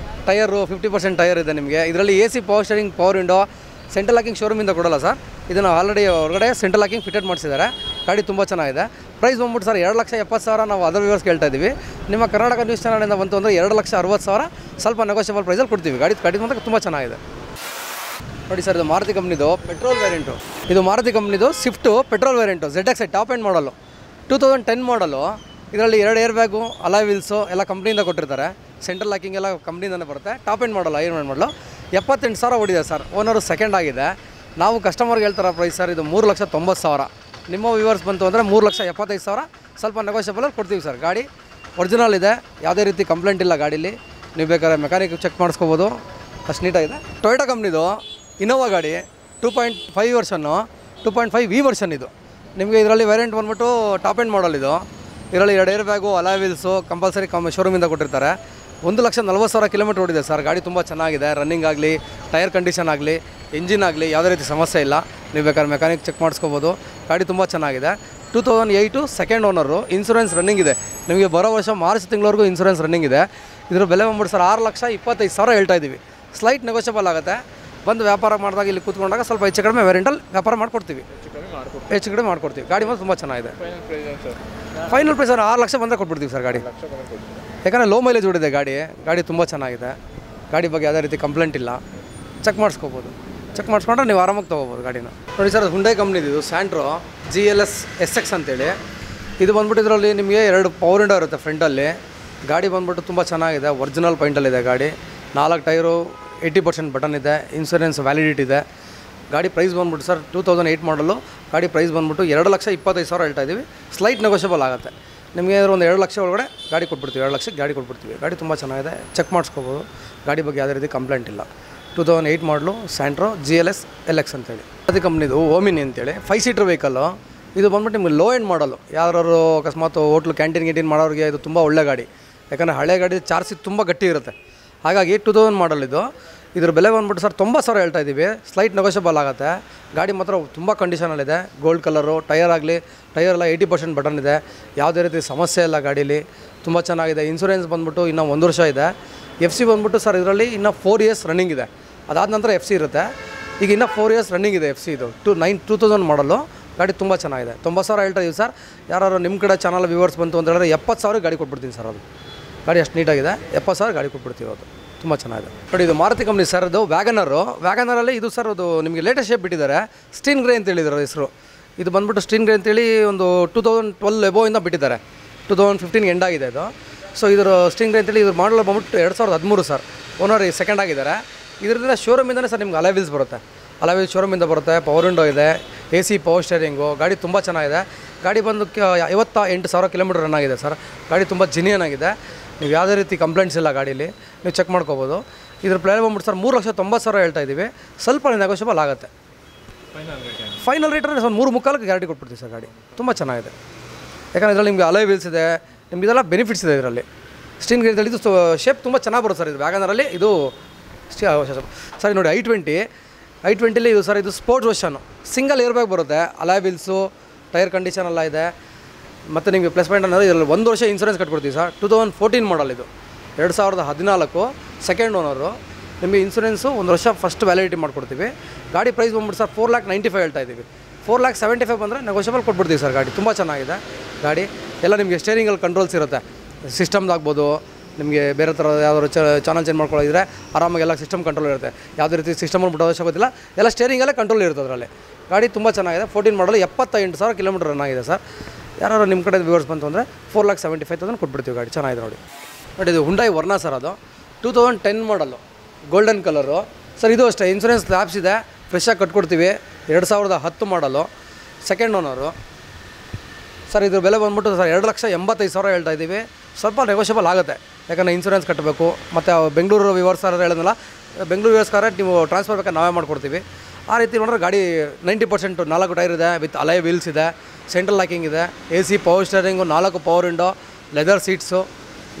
ಟೈರು 50% ಟೈರ್ ಇದೆ ನಿಮಗೆ. ಇದರಲ್ಲಿ AC power steering, power window, central locking ಶೋರೂಮಿಂದ ಕೊಡೋಲ್ಲ ಸರ್. ಇದನ್ನು ಆಲ್ರೆಡಿ ಹೊರಗಡೆ ಸೆಂಟ್ರಲ್ ಲಾಕಿಂಗ್ ಫಿಟೆಡ್ ಮಾಡಿಸಿದ್ದಾರೆ. ಗಾಡಿ ತುಂಬ ಚೆನ್ನಾಗಿದೆ. ಪ್ರೈಸ್ ಬಂದ್ಬಿಟ್ಟು ಸರ್ 2,70,000 ನಾವು ಅದರ್ ವ್ಯೂವರ್ಸ್ ಕೇಳ್ತಾ ಇದ್ದೀವಿ. ನಿಮ್ಮ ಕರ್ನಾಟಕ ನ್ಯೂಸ್ ಚಾನಲಿಂದ ಬಂತು ಅಂದರೆ 2,60,000 ಸ್ವಲ್ಪ ನೆಗೋಷಿಯಬಲ್ ಪ್ರೈಸಲ್ಲಿ ಕೊಡ್ತೀವಿ. ಗಾಡಿ ಮಾತ್ರ ತುಂಬ ಚೆನ್ನಾಗಿದೆ ನೋಡಿ ಸರ್. ಇದು ಮಾರುತಿ ಕಂಪ್ನಿದು ಪೆಟ್ರೋಲ್ ವೇರಿಯಂಟು. ಇದು ಮಾರುತಿ ಕಂಪ್ನಿದು Swift petrol variant ZX top end ಮಾಡಲು. 2010 ಮಾಡಲು. ಇದರಲ್ಲಿ 2 ಏರ್ ಬ್ಯಾಗು, ಅಲಾಯ್ ವೀಲ್ಸು ಎಲ್ಲ ಕಂಪ್ನಿಯಿಂದ ಕೊಟ್ಟಿರ್ತಾರೆ. ಸೆಂಟ್ರಲ್ ಲಾಕಿಂಗ್ ಎಲ್ಲ ಕಂಪ್ನಿಯಿಂದನೇ ಬರುತ್ತೆ. ಟಾಪ್ ಎಂಡ್ ಮಾಡಲು, ಐರನ್ ಮಾಡಲು. 78,000 ಓಡಿದೆ ಸರ್. ಓನರು ಸೆಕೆಂಡ್ ಆಗಿದೆ. ನಾವು ಕಸ್ಟಮರ್ಗೆ ಹೇಳ್ತಾರೆ ಪ್ರೈಸ್ ಸರ್ ಇದು 3,90,000. ನಿಮ್ಮ ವ್ಯೂವರ್ಸ್ ಬಂತು ಅಂದರೆ 3,75,000 ಸ್ವಲ್ಪ ನೆಗೋಷಿಯಬಲಲ್ಲಿ ಕೊಡ್ತೀವಿ ಸರ್. ಗಾಡಿ ಒರಿಜಿನಲ್ ಇದೆ, ಯಾವುದೇ ರೀತಿ ಕಂಪ್ಲೇಂಟ್ ಇಲ್ಲ ಗಾಡೀಲಿ. ನೀವು ಬೇಕಾದ್ರೆ ಮೆಕ್ಯಾನಿಕ್ ಚೆಕ್ ಮಾಡಿಸ್ಕೋಬೋದು, ಅಷ್ಟು ನೀಟಾಗಿದೆ. ಟೊಯೋಟಾ ಕಂಪ್ನಿದು ಇನೋವಾ ಗಾಡಿ 2.5 ವರ್ಷನ್ನು, 2.5V ವರ್ಷನ್ ಇದು. ನಿಮಗೆ ಇದರಲ್ಲಿ ವೇರಿಯಂಟ್ ಬಂದ್ಬಿಟ್ಟು ಟಾಪ್ ಎಂಡ್ ಮಾಡಲ್ ಇದು. ಇದರಲ್ಲಿ 2 air bag, alloy wheels compulsory ಶೋರೂಮಿಂದ ಕೊಟ್ಟಿರ್ತಾರೆ. 1,40,000 ಕಿಲೋಮೀಟರ್ ಓಡಿದೆ ಸರ್. ಗಾಡಿ ತುಂಬ ಚೆನ್ನಾಗಿದೆ. ರನ್ನಿಂಗ್ ಆಗಲಿ, ಟೈರ್ ಕಂಡೀಷನ್ ಆಗಲಿ, ಇಂಜಿನ್ ಆಗಲಿ ಯಾವುದೇ ರೀತಿ ಸಮಸ್ಯೆ ಇಲ್ಲ. ನೀವು ಬೇಕಾದ್ರೆ ಮೆಕ್ಯಾನಿಕ್ ಚೆಕ್ ಮಾಡಿಸ್ಕೋಬೋದು. ಗಾಡಿ ತುಂಬ ಚೆನ್ನಾಗಿದೆ. 2008 ಸೆಕೆಂಡ್ ಓನರು. ಇನ್ಸೂರೆನ್ಸ್ ರನ್ನಿಂಗ್ ಇದೆ. ನಿಮಗೆ ಬರೋ ವರ್ಷ ಮಾರ್ಚ್ ತಿಂಗಳವರೆಗೂ ಇನ್ಸೂರೆನ್ಸ್ ರನ್ನಿಂಗ್ ಇದೆ. ಇದ್ರ ಬೆಲೆ ಬಂದ್ಬಿಟ್ಟು ಸರ್ 6,25,000 ಹೇಳ್ತಾ ಇದ್ದೀವಿ. ಸ್ಲೈಟ್ ನೆಗೋಷಿಯಬಲ್ ಆಗುತ್ತೆ. ಬಂದು ವ್ಯಾಪಾರ ಮಾಡಿದಾಗ ಇಲ್ಲಿ ಕೂತ್ಕೊಂಡಾಗ ಸ್ವಲ್ಪ ಹೆಚ್ಚು ಕಡಿಮೆ ವೇರಿಯಂಟಲ್ಲಿ ವ್ಯಾಪಾರ ಮಾಡಿಕೊಡ್ತೀವಿ. ಹೆಚ್ಚು ಕಡಿಮೆ ಮಾಡಿಕೊಡ್ತೀವಿ. ಗಾಡಿ ಮಾತ್ರ ತುಂಬ ಚೆನ್ನಾಗಿದೆ. ಫೈನಲ್ ಪ್ರೈಸ್ ಸರ್ 6 ಲಕ್ಷ ಬಂದರೆ ಕೊಟ್ಬಿಡ್ತೀವಿ ಸರ್ ಗಾಡಿ. ಯಾಕಂದರೆ ಲೋ ಮೈಲೇಜ್ ಹೊಡಿದೆ ಗಾಡಿ ತುಂಬ ಚೆನ್ನಾಗಿದೆ. ಗಾಡಿ ಬಗ್ಗೆ ಯಾವುದೇ ರೀತಿ ಕಂಪ್ಲೇಂಟ್ ಇಲ್ಲ. ಚೆಕ್ ಮಾಡಿಸ್ಕೋಬೋದು. ಚೆಕ್ ಮಾಡಿಸ್ಕೊಂಡ್ರೆ ನೀವು ಆರಾಮಾಗಿ ತೊಗೋಬೋದು ಗಾಡಿನ. ನೋಡಿ ಸರ್, ಹುಂಡೈ ಕಂಪ್ನಿದು ಸ್ಯಾಂಟ್ರೋ GLS SX ಅಂತೇಳಿ. ಇದು ಬಂದ್ಬಿಟ್ಟು ಇದರಲ್ಲಿ ನಿಮಗೆ 2 ಪವರ್ ವಿಂಡೋ ಇರುತ್ತೆ ಫ್ರಂಟಲ್ಲಿ. ಗಾಡಿ ಬಂದ್ಬಿಟ್ಟು ತುಂಬ ಚೆನ್ನಾಗಿದೆ. ಒರಿಜಿನಲ್ ಪೈಂಟಲ್ಲಿದೆ ಗಾಡಿ. 4 ಟೈರು, 80% ಬಟನ್ ಇದೆ. ಇನ್ಸೂರೆನ್ಸ್ ವ್ಯಾಲಿಡಿಟಿ ಇದೆ. ಗಾಡಿ ಪ್ರೈಸ್ ಬಂದ್ಬಿಟ್ಟು ಸರ್ 2008 ಮಾಡಲು. ಗಾಡಿ ಪ್ರೈಸ್ ಬಂದ್ಬಿಟ್ಟು 2,25,000 ಹೇಳ್ತಾ ಇದ್ದೀವಿ. ಸ್ಲೈಟ್ ನೆಗೋಷಿಯಬಲ್ ಆಗುತ್ತೆ. ನಿಮಗೆ ಒಂದು 2 ಲಕ್ಷ ಒಳಗಡೆ ಗಾಡಿ ಕೊಟ್ಬಿಡ್ತೀವಿ. 2 ಲಕ್ಷಕ್ಕೆ ಗಾಡಿ ಕೊಟ್ಬಿಡ್ತೀವಿ. ಗಾಡಿ ತುಂಬ ಚೆನ್ನಾಗಿದೆ. ಚೆಕ್ ಮಾಡಿಸ್ಕೋಬೋದು. ಗಾಡಿ ಬಗ್ಗೆ ಯಾವುದೇ ರೀತಿ ಕಂಪ್ಲೇಂಟ್ ಇಲ್ಲ. 2008 ಮಾಡಲು ಸ್ಯಾಂಟ್ರೋ GLS LX ಅಂತೇಳಿ. ಅದೇ ಕಂಪ್ನಿದು ಓಮಿನಿ ಅಂತೇಳಿ 5 ಸೀಟರ್ ವೆಹಿಕಲ್ಲು. ಇದು ಬಂದ್ಬಿಟ್ಟು ನಿಮಗೆ ಲೋ ಎಂಡ್ ಮಾಡಲು. ಯಾರು ಅಕಸ್ಮಾತ್ ಹೋಟ್ಲು ಕ್ಯಾಂಟೀನ್ ಮಾಡೋರಿಗೆ ಇದು ತುಂಬ ಒಳ್ಳೆ ಗಾಡಿ. ಯಾಕಂದರೆ ಹಳೆ ಗಾಡಿ ಚಾರ್ಜ್ ತುಂಬ ಗಟ್ಟಿ ಇರುತ್ತೆ. ಹಾಗಾಗಿ 2000 ಮಾಡಲ್ ಇದು. ಇದ್ರ ಬೆಲೆ ಬಂದ್ಬಿಟ್ಟು ಸರ್ 90,000 ಹೇಳ್ತಾ ಇದ್ದೀವಿ. ಸ್ಲೈಟ್ ನೆಗೋಷಿಯಬಲ್ ಆಗುತ್ತೆ. ಗಾಡಿ ಮಾತ್ರ ತುಂಬ ಕಂಡೀಷನಲ್ಲಿದೆ. ಗೋಲ್ಡ್ ಕಲರು, ಟೈರ್ ಎಲ್ಲ 80% ಬಟನ್ ಇದೆ. ಯಾವುದೇ ರೀತಿ ಸಮಸ್ಯೆ ಇಲ್ಲ ಗಾಡೀಲಿ. ತುಂಬ ಚೆನ್ನಾಗಿದೆ. ಇನ್ಸೂರೆನ್ಸ್ ಬಂದ್ಬಿಟ್ಟು ಇನ್ನೂ 1 ವರ್ಷ ಇದೆ. FC ಬಂದ್ಬಿಟ್ಟು ಸರ್ ಇದರಲ್ಲಿ ಇನ್ನೂ 4 ಇಯರ್ಸ್ ರನ್ನಿಂಗ್ ಇದೆ. ಅದಾದ ನಂತರ FC ಇರುತ್ತೆ. ಈಗ ಇನ್ನೂ 4 ಇಯರ್ಸ್ ರನ್ನಿಂಗ್ ಇದೆ FC ಇದು. 2000 ಮಾಡಲು. ಗಾಡಿ ತುಂಬ ಚೆನ್ನಾಗಿದೆ. 90,000 ಹೇಳ್ತಾ ಇದೀವಿ ಸರ್. ಯಾರು ನಿಮ್ಮ ಕಡೆ ಚಾನಲ್ ವ್ಯೂವರ್ಸ್ ಬಂತು ಅಂತ ಹೇಳಿದ್ರೆ 70,000 ಗಾಡಿ ಕೊಟ್ಬಿಡ್ತೀನಿ ಸರ್. ಅದು ಗಾಡಿ ಅಷ್ಟು ನೀಟಾಗಿದೆ. 70,000 ಗಾಡಿ ಕೊಟ್ಬಿಡ್ತೀವಿ. ಅದು ತುಂಬ ಚೆನ್ನಾಗಿದೆ. ನೋಡಿ, ಇದು ಮಾರುತಿ ಕಂಪ್ನಿ ಸರ್. ಅದು ವ್ಯಾಗನರಲ್ಲಿ ಇದು ಸರ್. ಅದು ನಿಮಗೆ ಲೇಟೆಸ್ಟ್ ಶೇಪ್ ಬಿಟ್ಟಿದ್ದಾರೆ. ಸ್ಟೀನ್ ಗ್ರೇ ಅಂತ ಹೇಳಿದ್ದಾರೆ ಹೆಸರು. ಇದು ಬಂದ್ಬಿಟ್ಟು ಸ್ಟೀನ್ ಗ್ರೇ ಅಂತೇಳಿ ಒಂದು 2012 ಎಬೋಯಿಂದ ಬಿಟ್ಟಿದ್ದಾರೆ. 2015 ಎಂಡ್ ಆಗಿದೆ ಇದು. ಸೊ ಇದರ ಸ್ಟೀನ್ ಗ್ರೇ ಅಂತೇಳಿ ಇದ್ರ ಮಾಡಲ್ ಬಂದ್ಬಿಟ್ಟು 2013 ಸರ್. ಓನರ್ ಸೆಕೆಂಡ್ ಆಗಿದ್ದಾರೆ. ಇದರಿಂದ ಶೋರೂಮಿಂದನೇ ಸರ್ ನಿಮ್ಗೆ ಅಲೈ ವೀಲ್ಸ್ ಬರುತ್ತೆ. ಅಲೈ ವೀಲ್ಸ್ ಶೋರೂಮಿಂದ ಬರುತ್ತೆ. ಪವರ್ ವಿಂಡೋ ಇದೆ. AC power steering. ಗಾಡಿ ತುಂಬ ಚೆನ್ನಾಗಿದೆ. ಗಾಡಿ ಬಂದು 58,000 ಕಿಲೋಮೀಟರ್ ರನ್ ಆಗಿದೆ ಸರ್. ಗಾಡಿ ತುಂಬ ಜಿನಿಯನ್ ಆಗಿದೆ. ನೀವು ಯಾವುದೇ ರೀತಿ ಕಂಪ್ಲೇಂಟ್ಸ್ ಇಲ್ಲ ಗಾಡೀಲಿ. ನೀವು ಚೆಕ್ ಮಾಡ್ಕೋಬೋದು. ಇದ್ರ ಪ್ಲೇಲ್ ಬಂದ್ಬಿಟ್ಟು ಸರ್ 3,90,000 ಹೇಳ್ತಾ ಇದ್ದೀವಿ. ಸ್ವಲ್ಪ ನೆಗೋಷಿಯಬಲ್ ಆಗುತ್ತೆ. ಫೈನಲ್ ರೇಟ್ ಅಂದರೆ ಸರ್ 3,3,000 ಗ್ಯಾರಂಟಿ ಕೊಟ್ಬಿಡ್ತೀವಿ ಸರ್. ಗಾಡಿ ತುಂಬ ಚೆನ್ನಾಗಿದೆ. ಯಾಕಂದರೆ ಇದರಲ್ಲಿ ನಿಮಗೆ ಅಲೈ ವೀಲ್ಸ್ ಇದೆ. ನಿಮ್ಗೆ ಇದೆಲ್ಲ ಬೆನಿಫಿಟ್ಸ್ ಇದೆ ಇದರಲ್ಲಿ. ಸ್ಟೀನ್ ಗ್ರೇ ಇದು ಶೇಪ್ ತುಂಬ ಚೆನ್ನಾಗಿ ಬರುತ್ತೆ ಸರ್. ಇದು ವ್ಯಾಗನರಲ್ಲಿ ಇದು ಸರಿ. ನೋಡಿ, i20 ಇದು ಸರ್. ಇದು ಸ್ಪೋರ್ಟ್ಸ್ ವರ್ಷನು. ಸಿಂಗಲ್ ಏರ್ ಬ್ಯಾಗ್ ಬರುತ್ತೆ. ಅಲೈ ವೀಲ್ಸು, ಟೈರ್ ಕಂಡೀಷನ್ ಎಲ್ಲ ಇದೆ. ಮತ್ತು ನಿಮಗೆ ಪ್ಲಸ್ ಪಾಯಿಂಟ್ ಅನ್ನೋದು ಇದರಲ್ಲಿ 1 ವರ್ಷ ಇನ್ಸೂರೆನ್ಸ್ ಕಟ್ಕೊಡ್ತೀವಿ ಸರ್. 2014 ಮಾಡಲ್ ಇದು. 2014 ಸೆಕೆಂಡ್ ಓನರು. ನಿಮಗೆ ಇನ್ಸೂರೆನ್ಸು 1 ವರ್ಷ ಫಸ್ಟ್ ವ್ಯಾಲಿಡಿಟಿ ಮಾಡ್ಕೊಡ್ತೀವಿ. ಗಾಡಿ ಪ್ರೈಸ್ ಬಂದ್ಬಿಟ್ಟು ಸರ್ 4,95,000 ಹೇಳ್ತಾ ಇದ್ದೀವಿ. 4,75,000 ಬಂದರೆ ನೆಗೋಷಿಯಬಲ್ ಕೊಟ್ಬಿಡ್ತೀವಿ ಸರ್. ಗಾಡಿ ತುಂಬ ಚೆನ್ನಾಗಿದೆ. ಗಾಡಿ ಎಲ್ಲ ನಿಮಗೆ ಸ್ಟೇರಿಂಗಲ್ಲಿ ಕಂಟ್ರೋಲ್ಸ್ ಇರುತ್ತೆ. ಸಿಸ್ಟಮ್ದಾಗ್ಬೋದು. ನಿಮಗೆ ಬೇರೆ ಥರ ಯಾವ್ದಾದ್ರು ಚಾನಲ್ ಚೇಂಜ್ ಮಾಡ್ಕೊಳ್ಳೋದಿದ್ರೆ ಆರಾಮಾಗಿ ಎಲ್ಲ ಸಿಸ್ಟಮ್ ಕಂಟ್ರೋಲ್ ಇರುತ್ತೆ. ಯಾವುದೇ ರೀತಿ ಸಿಸ್ಟಮ್ ಬಿಡೋ ಅವಶ್ಯಕತೆ ಇಲ್ಲ. ಎಲ್ಲ ಸ್ಟೇರಿಂಗಲ್ಲೇ ಕಂಟ್ರೋಲ್ ಇರುತ್ತೆ ಅದರಲ್ಲಿ. ಗಾಡಿ ತುಂಬ ಚೆನ್ನಾಗಿದೆ. 14 ಮಾಡಲು 78,000 ಕಿಲೋಮೀಟರ್ ರನ್ ಆಗಿದೆ ಸರ್. ಯಾರು ನಿಮ್ಮ ಕಡೆ ವ್ಯೂವರ್ಸ್ ಬಂತು ಅಂದರೆ 4,75,000 ಕೊಟ್ಬಿಡ್ತೀವಿ. ಗಾಡಿ ಚೆನ್ನಾಗಿದೆ ನೋಡಿ. ಇದು ಹುಂಡೈ ವರ್ನಾ ಸರ್. ಅದು 2010 ಮಾಡಲು. Golden colour sir. ಇದು ಅಷ್ಟೇ. ಇನ್ಸೂರೆನ್ಸ್ ಲ್ಯಾಬ್ಸ್ ಇದೆ. ಫ್ರೆಶ್ಶಾಗಿ ಕಟ್ಕೊಡ್ತೀವಿ. 2010 ಮಾಡಲು. Second owner sir. ಇದ್ರ ಬೆಲೆ ಬಂದ್ಬಿಟ್ಟು ಸರ್ 2,85,000 ಹೇಳ್ತಾ ಇದ್ದೀವಿ. ಸ್ವಲ್ಪ ನೆಗೋಷಿಯಬಲ್ ಆಗುತ್ತೆ. ಯಾಕಂದರೆ ಇನ್ಸೂರೆನ್ಸ್ ಕಟ್ಟಬೇಕು. ಮತ್ತು ಬೆಂಗಳೂರು ವ್ಯೂವರ್ಸ್ ಹೇಳಿದ್ನಲ್ಲ, ಬೆಂಗಳೂರು ವ್ಯೂವರ್ಸ್ ಟಿ ಟ್ರಾನ್ಸ್ಫರ್ ಬೇಕಾದ್ರೆ ನಾವೇ ಮಾಡಿಕೊಡ್ತೀವಿ. ಆ ರೀತಿ ನೋಡಿದ್ರೆ ಗಾಡಿ 90% 4 ಟೈರ್ ಇದೆ. ವಿತ್ ಅಲೈ ವೀಲ್ಸ್ ಇದೆ. ಸೆಂಟ್ರಲ್ ಲಾಕಿಂಗ್ ಇದೆ. AC power steering, 4 power window, leather seats.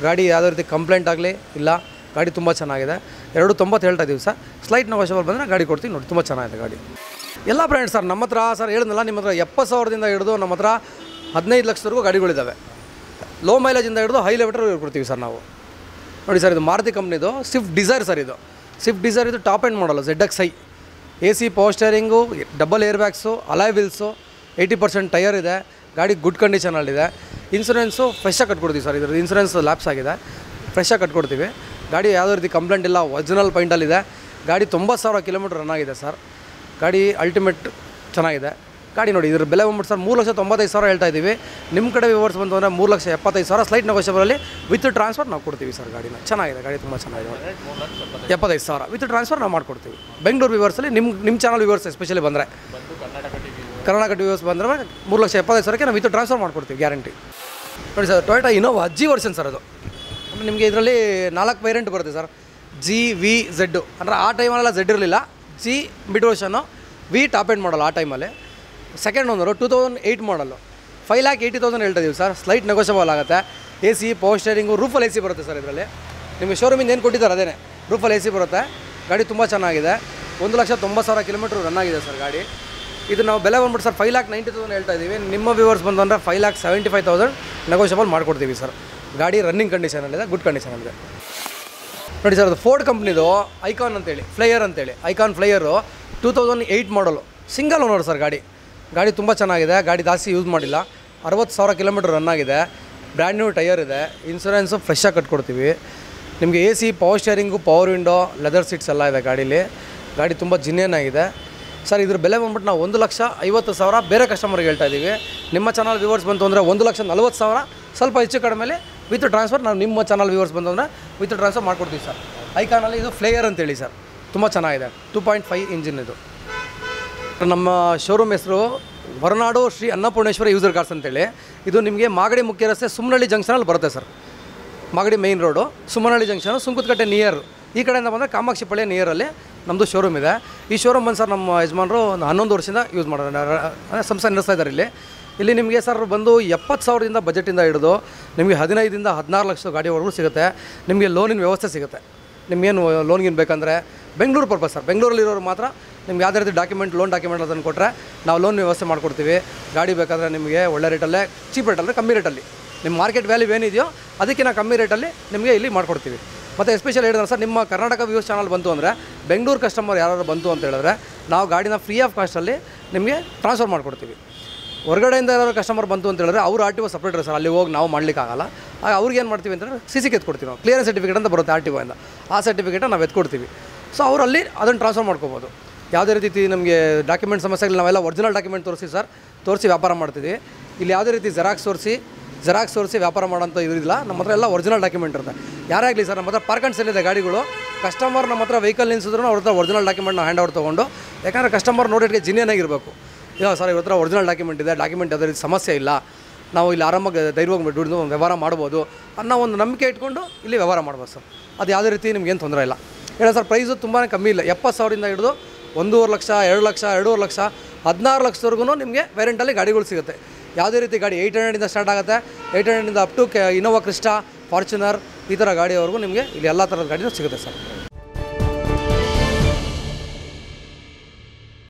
ಗಾಡಿ ಯಾವುದೇ ರೀತಿ ಕಂಪ್ಲೇಂಟ್ ಆಗಲಿ ಇಲ್ಲ. ಗಾಡಿ ತುಂಬ ಚೆನ್ನಾಗಿದೆ. 2,90 ಹೇಳ್ತಾ ಇದ್ದೀವಿ ಸರ್. ಸ್ಲೈಟ್ ನೆಗೋಷಿಯಬಲ್ ಬಂದರೆ ಗಾಡಿ ಕೊಡ್ತೀವಿ ನೋಡಿ. ತುಂಬ ಚೆನ್ನಾಗಿದೆ ಗಾಡಿ. ಎಲ್ಲ ಬ್ರ್ಯಾಂಡ್ ಸರ್ ನಮ್ಮ ಹತ್ರ ಸರ್. ಹೇಳಿದ್ನಲ್ಲ, ನಿಮ್ಮ ಹತ್ರ 70,000ದಿಂದ ಹಿಡಿದು ನಮ್ಮ ಹತ್ರ 15 ಲಕ್ಷದವರೆಗೂ ಗಾಡಿಗಳಿದ್ದಾವೆ. ಲೋ ಮೈಲೇಜಿಂದ ಹಿಡಿದು ಹೈ ಲೆವೆಲ್ವರೆಗೂ ಕೊಡ್ತೀವಿ ಸರ್ ನಾವು. ನೋಡಿ ಸರ್, ಇದು ಮಾರುತಿ ಕಂಪ್ನಿದು ಸ್ವಿಫ್ಟ್ ಡಿಸೈರ್ ಸರ್. ಇದು ಸ್ವಿಫ್ಟ್ ಡಿಸೈರ್. ಇದು top end model. ZXi. AC power steering, double air bags, alloy wheels, 80% tyre ಇದೆ. ಗಾಡಿ ಗುಡ್ ಕಂಡೀಷನಲ್ಲಿದೆ. ಇನ್ಸೂರೆನ್ಸು ಫ್ರೆಶ್ಶಾಗಿ ಕಟ್ಕೊಡ್ತೀವಿ ಸರ್. ಇದ್ರದ್ದು ಇನ್ಸೂರೆನ್ಸ್ ಲ್ಯಾಪ್ಸ್ ಆಗಿದೆ. ಫ್ರೆಶ್ಶಾಗಿ ಕಟ್ಕೊಡ್ತೀವಿ. ಗಾಡಿ ಯಾವುದೇ ರೀತಿ ಕಂಪ್ಲೇಂಟ್ ಇಲ್ಲ. ಒರಿಜಿನಲ್ ಪೈಂಟಲ್ಲಿದೆ. ಗಾಡಿ 90,000 ಕಿಲೋಮೀಟರ್ ರನ್ ಆಗಿದೆ ಸರ್. ಗಾಡಿ ಅಲ್ಟಿಮೇಟ್ ಚೆನ್ನಾಗಿದೆ. ಗಾಡಿ ನೋಡಿ. ಇದ್ರ ಬೆಲೆ ಬಂದ್ಬಿಟ್ಟು ಸರ್ 3,95,000 ಹೇಳ್ತಾ ಇದ್ದೀವಿ. ನಿಮ್ಮ ಕಡೆ ವ್ಯೂವರ್ಸ್ ಬಂತು ಅಂದರೆ 3,75,000 ಸ್ಲೈಟ್ ನೆಗೋಷಿಯಬಲಲ್ಲಿ ವಿತ್ ಟ್ರಾನ್ಸ್ಫರ್ ನಾವು ಕೊಡ್ತೀವಿ ಸರ್. ಗಾಡಿನ ಚೆನ್ನಾಗಿದೆ. ಗಾಡಿ ತುಂಬ ಚೆನ್ನಾಗಿದೆ. 75,000 ವಿತ್ ಟ್ರಾನ್ಸ್ಫರ್ ನಾವು ಮಾಡಿಕೊಡ್ತೀವಿ. ಬೆಂಗಳೂರು ವ್ಯೂವರ್ಸಲ್ಲಿ ನಿಮ್ಮ ಚಾನಲ್ ವ್ಯೂವರ್ಸ್ ಎಸ್ಪೆಷಲಿ ಬಂದರೆ, ಕರ್ನಾಟಕ ವ್ಯೂವರ್ಸ್ ಬಂದರೆ 3,75,000ಕ್ಕೆ ನಾವು ವಿತ್ ಟ್ರಾನ್ಸ್ಫರ್ ಮಾಡಿಕೊಡ್ತೀವಿ ಗ್ಯಾರಂಟಿ. ನೋಡಿ sir, Toyota Innova G version sir. ಅದು ನಿಮಗೆ ಇದರಲ್ಲಿ 4 ವೇರಿಯಂಟ್ ಬರುತ್ತೆ ಸರ್. G, V, Z. ಅಂದರೆ ಆ ಟೈಮಲ್ಲೆಲ್ಲ Z ಇರಲಿಲ್ಲ. G ಮಿಡ್ ವರ್ಷನು, V ಟಾಪ್ ಎಂಡ್ ಮಾಡಲ್ಲ ಆ ಟೈಮಲ್ಲಿ. ಸೆಕೆಂಡ್ ಓನರು 2008 ಮಾಡಲು. 5,80,000 ಹೇಳ್ತಾ ಇದೀವಿ ಸರ್. ಸ್ಲೈಟ್ ನೆಗೋಷಿಯಬಲ್ ಆಗುತ್ತೆ. AC ಪವರ್ ಸ್ಟೇರಿಂಗು, ರೂಫಲ್ಲಿ AC ಬರುತ್ತೆ ಸರ್. ಇದರಲ್ಲಿ ನಿಮಗೆ ಶೋರೂಮಿಂದ ಏನು ಕೊಟ್ಟಿದ್ದಾರೆ ಅದೇ ರೂಫಲ್ಲಿ AC ಬರುತ್ತೆ. ಗಾಡಿ ತುಂಬ ಚೆನ್ನಾಗಿದೆ. 1,90,000 ಕಿಲೋಮೀಟ್ರ್ ರನ್ ಆಗಿದೆ ಸರ್ ಗಾಡಿ. ಇದು ನಾವು ಬೆಲೆ ಬಂದ್ಬಿಟ್ಟು ಸರ್ 5,90,000 ಹೇಳ್ತಾ ಇದ್ದೀವಿ. ನಿಮ್ಮ ವ್ಯೂವರ್ಸ್ ಬಂದು ಅಂದರೆ 5,75,000 ನೆಗೋಷಿಯಬಲ್ ಮಾಡಿಕೊಡ್ತೀವಿ ಸರ್. ಗಾಡಿ ರನ್ನಿಂಗ್ ಕಂಡೀಷನಲ್ಲಿದೆ. ಗುಡ್ ಕಂಡೀಷನಲ್ಲಿದೆ. ನೋಡಿ ಸರ್, ಅದು ಫೋರ್ಡ್ ಕಂಪ್ನಿದು ಐಕಾನ್ ಅಂತೇಳಿ, ಫ್ಲೈಯರ್ ಅಂತೇಳಿ, ಐಕಾನ್ ಫ್ಲೈಯರು 2008 ಮಾಡಲು, ಸಿಂಗಲ್ ಓನರ್ ಸರ್. ಗಾಡಿ ತುಂಬ ಚೆನ್ನಾಗಿದೆ. ಗಾಡಿ ಜಾಸ್ತಿ ಯೂಸ್ ಮಾಡಿಲ್ಲ. 60,000 ಕಿಲೋಮೀಟ್ರ್ ರನ್ ಆಗಿದೆ. ಬ್ರ್ಯಾಂಡ್ ನ್ಯೂ ಟೈಯರ್ ಇದೆ. ಇನ್ಸೂರೆನ್ಸು ಫ್ರೆಶ್ಶಾಗಿ ಕಟ್ಕೊಡ್ತೀವಿ. ನಿಮಗೆ AC, power steering, power window, leather seats ಎಲ್ಲ ಇದೆ ಗಾಡೀಲಿ. ಗಾಡಿ ತುಂಬ ಜಿನ್ನೇನ್ ಆಗಿದೆ ಸರ್. ಇದ್ರ ಬೆಲೆ ಬಂದ್ಬಿಟ್ಟು ನಾವು 1,50,000 ಬೇರೆ ಕಸ್ಟಮರ್ಗೆ ಹೇಳ್ತಾ ಇದ್ದೀವಿ. ನಿಮ್ಮ ಚಾನಲ್ ವ್ಯೂವರ್ಸ್ ಬಂತು ಅಂದರೆ 1,40,000, ಸ್ವಲ್ಪ ಹೆಚ್ಚು ಕಡಿಮೆಲಿ ವಿತ್ ಟ್ರಾನ್ಸ್ಫರ್. ನಾವು ನಿಮ್ಮ ಚಾನಲ್ ವ್ಯೂವರ್ಸ್ ಬಂತು ಅಂದರೆ ವಿತ್ ಟ್ರಾನ್ಸ್ಫರ್ ಮಾಡ್ಕೊಡ್ತೀವಿ ಸರ್. ಐಕಾನಲ್ಲಿ ಇದು ಫ್ಲೇಯರ್ ಅಂತೇಳಿ ಸರ್, ತುಂಬ ಚೆನ್ನಾಗಿದೆ. 2.5 ಇಂಜಿನ್ ಇದು. ನಮ್ಮ ಶೋರೂಮ್ ಹೆಸರು ಹೊರನಾಡು ಶ್ರೀ ಅನ್ನಪೂರ್ಣೇಶ್ವರಿ ಯೂಸರ್ ಕಾರ್ಸ್ ಅಂತೇಳಿ. ಇದು ನಿಮಗೆ ಮಾಗಡಿ ಮುಖ್ಯ ರಸ್ತೆ ಸುಮ್ಮನಹಳ್ಳಿ ಜಂಕ್ಷನಲ್ಲಿ ಬರುತ್ತೆ sir. Magadi main road, Sumanahalli ಜಂಕ್ಷನು, ಸುಂಕುತ್ಕಟ್ಟೆ near. ಈ ಕಡೆಯಿಂದ ಬಂದರೆ ಕಾಮಾಕ್ಷಿ ಪಳ್ಳಿ ನಿಯರಲ್ಲಿ ನಮ್ಮದು ಶೋರೂಮ್ ಇದೆ. ಈ ಶೋರೂಮ್ ಬಂದು ಸರ್ ನಮ್ಮ ಯಜಮಾನರು 11 ವರ್ಷದಿಂದ ಯೂಸ್ ಮಾಡೋದು ಸಂಸ್ಥೆ ನಡೆಸ್ತಾ ಇದ್ದಾರೆ. ಇಲ್ಲಿ ನಿಮಗೆ ಸರ್ ಬಂದು 70,000ದಿಂದ ಬಜೆಟಿಂದ ಹಿಡಿದು ನಿಮಗೆ 15ರಿಂದ 16 ಲಕ್ಷ ಗಾಡಿವರೆಗೂ ಸಿಗುತ್ತೆ. ನಿಮಗೆ ಲೋನಿನ ವ್ಯವಸ್ಥೆ ಸಿಗುತ್ತೆ. ನಿಮಗೇನು ಲೋನ್ಗಿನ್ ಬೇಕಂದರೆ ಬೆಂಗಳೂರು ಪರ್ಪಸ್ ಸರ್. ಬೆಂಗಳೂರಲ್ಲಿರೋರು ಮಾತ್ರ ನಿಮ್ಗೆ ಯಾವುದೇ ರೀತಿ ಡಾಕ್ಯುಮೆಂಟ್, ಲೋನ್ ಡಾಕ್ಯುಮೆಂಟ್ ಅದನ್ನು ಕೊಟ್ಟರೆ ನಾವು ಲೋನ್ ವ್ಯವಸ್ಥೆ ಮಾಡಿಕೊಡ್ತೀವಿ. ಗಾಡಿ ಬೇಕಾದರೆ ನಿಮಗೆ ಒಳ್ಳೆ ರೇಟಲ್ಲೇ, ಚೀಪ್ ರೇಟಲ್ಲೇ, ಕಮ್ಮಿ ರೇಟಲ್ಲಿ, ನಿಮ್ಮ ಮಾರ್ಕೆಟ್ ವ್ಯಾಲ್ಯೂ ಏನಿದೆಯೋ ಅದಕ್ಕಿಂತ ಕಮ್ಮಿ ರೇಟಲ್ಲಿ ನಿಮಗೆ ಇಲ್ಲಿ ಮಾಡಿಕೊಡ್ತೀವಿ. ಮತ್ತು ಎಸ್ಪೆಷಲಿ ಹೇಳಿದ್ರೆ ಸರ್, ನಿಮ್ಮ ಕರ್ನಾಟಕ ವ್ಯೂಸ್ ಚಾನಲ್ ಬಂತು ಅಂದರೆ ಬೆಂಗಳೂರು ಕಸ್ಟಮರ್ ಯಾರು ಬಂತು ಅಂತ ಹೇಳಿದ್ರೆ ನಾವು ಗಾಡಿನ ಫ್ರೀ ಆಫ್ ಕಾಸ್ಟಲ್ಲಿ ನಿಮಗೆ ಟ್ರಾನ್ಸ್ಫರ್ ಮಾಡಿಕೊಡ್ತೀವಿ. ಹೊರಗಡೆಯಿಂದ ಯಾರು ಕಸ್ಟಮರ್ ಬಂತು ಅಂತ ಹೇಳಿದ್ರೆ ಅವ್ರು RTO ಸಪ್ರೇಟ್ ಸರ್, ಅಲ್ಲಿ ಹೋಗಿ ನಾವು ಮಾಡಲಿಕ್ಕಾಗಲ್ಲ. ಆಗ ಅವ್ರಿಗೆ ಏನು ಮಾಡ್ತೀವಿ ಅಂತಂದರೆ CC ಎತ್ಕೊಡ್ತೀವಿ ನಾವು. ಕ್ಲಿಯರೆನ್ಸ್ ಸರ್ಟಿಫಿಕೇಟ್ ಅಂತ ಬರುತ್ತೆ RTOಯಿಂದ, ಆ ಸರ್ಟಿಫಿಕೇಟನ್ನು ನಾವು ಎತ್ಕೊಡ್ತೀವಿ. ಸೊ ಅವರಲ್ಲಿ ಅದನ್ನು ಟ್ರಾನ್ಸ್ಫರ್ ಮಾಡ್ಕೋಬೋದು. ಯಾವುದೇ ರೀತಿ ನಮಗೆ ಡಾಕ್ಯುಮೆಂಟ್ ಸಮಸ್ಯೆಗಳು ನಾವೆಲ್ಲ ಒರಿಜಿನಲ್ ಡಾಕ್ಯುಮೆಂಟ್ ತೋರಿಸಿ ವ್ಯಾಪಾರ ಮಾಡ್ತೀವಿ. ಇಲ್ಲಿ ಯಾವುದೇ ರೀತಿ ಜೆರಾಕ್ಸ್ ತೋರಿಸಿ ವ್ಯಾಪಾರ ಮಾಡೋಂಥ ಇದಿಲ್ಲ. ನಮ್ಮ ಹತ್ರ ಎಲ್ಲ ಒರಿಜಿನಲ್ ಡಾಕ್ಯುಮೆಂಟ್ ಇರುತ್ತೆ. ಯಾರೇ ಆಗಲಿ ಸರ್, ನಮ್ಮ ಹತ್ರ ಪಾರ್ಕ್ ಆ್ಯಂಡ್ ಸೇಲ್ ಇದೆ ಗಾಡಿಗಳು. ಕಸ್ಟಮರ್ ನಮ್ಮ ಹತ್ರ ವೆಹಿಕಲ್ ನಿಲ್ಸಿದ್ರು ಅವ್ರ ಹತ್ರ ಒರಿಜಿನಲ್ ಡಾಕ್ಯುಮೆಂಟ್ನ ಹ್ಯಾಂಡ್ ಓವರ್ ತೊಗೊಂಡು, ಯಾಕಂದರೆ ಕಸ್ಟಮರ್ ನೋಡೋಕ್ಕೆ ಜಿನಿಯನಾಗಿರಬೇಕು. ಇಲ್ಲ ಸರ್, ಇವ್ರ ಹತ್ರ ಒರಿಜಿನಲ್ ಡಾಕ್ಯುಮೆಂಟ್ ಇದೆ, ಡಾಕ್ಯುಮೆಂಟ್ ಯಾವುದೇ ರೀತಿ ಸಮಸ್ಯೆ ಇಲ್ಲ, ನಾವು ಇಲ್ಲಿ ಆರಾಮಾಗಿ ಧೈರ್ಯವಾಗಿ ದುಡಿದು ವ್ಯವಹಾರ ಮಾಡ್ಬೋದು ಅನ್ನೋ ಒಂದು ನಂಬಿಕೆ ಇಟ್ಕೊಂಡು ಇಲ್ಲಿ ವ್ಯವಹಾರ ಮಾಡ್ಬೋದು ಸರ್. ಅದು ಯಾವುದೇ ರೀತಿ ನಿಮ್ಗೇನು ತೊಂದರೆ ಇಲ್ಲ. ಹೇಳೋ ಸರ್, ಪ್ರೈಸು ತುಂಬಾ ಕಮ್ಮಿ ಇಲ್ಲ. 70,000ದಿಂದ ಹಿಡಿದು 1,50,000, 2 ಲಕ್ಷ, 2.5 ಲಕ್ಷ, 16 ಲಕ್ಷದವರೆಗೂ ನಿಮಗೆ ವೇರಿಯಂಟಲ್ಲಿ ಗಾಡಿಗಳು ಸಿಗುತ್ತೆ. ಯಾವುದೇ ರೀತಿ ಗಾಡಿ 800ಇಂದ ಸ್ಟಾರ್ಟ್ ಆಗುತ್ತೆ. 800ಇಂದ up to Innova Crysta, Fortuner, ಈ ಥರ ಗಾಡಿಯವರೆಗೂ ನಿಮಗೆ ಇಲ್ಲಿ ಎಲ್ಲ ಥರದ ಗಾಡಿನೂ ಸಿಗುತ್ತೆ ಸರ್.